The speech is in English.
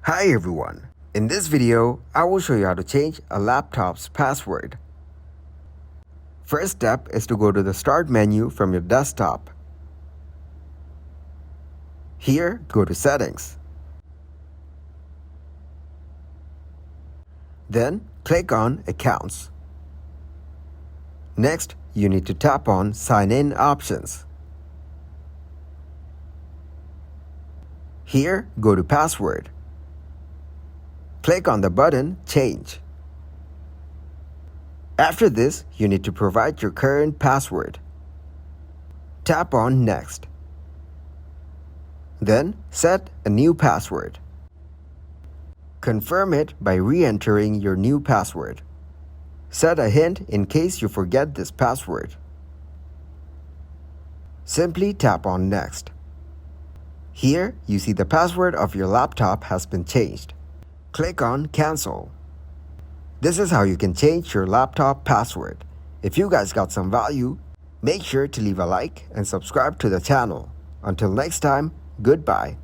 Hi everyone. In this video, I will show you how to change a laptop's password. First step is to go to the Start menu from your desktop. Here, go to Settings. Then, click on Accounts. Next, you need to tap on Sign In options. Here, go to Password. Click on the button Change. After this, you need to provide your current password. Tap on Next. Then, set a new password. Confirm it by re-entering your new password. Set a hint in case you forget this password. Simply tap on Next. Here, you see the password of your laptop has been changed. Click on Cancel. This is how you can change your laptop password. If you guys got some value, make sure to leave a like and subscribe to the channel. Until next time, goodbye.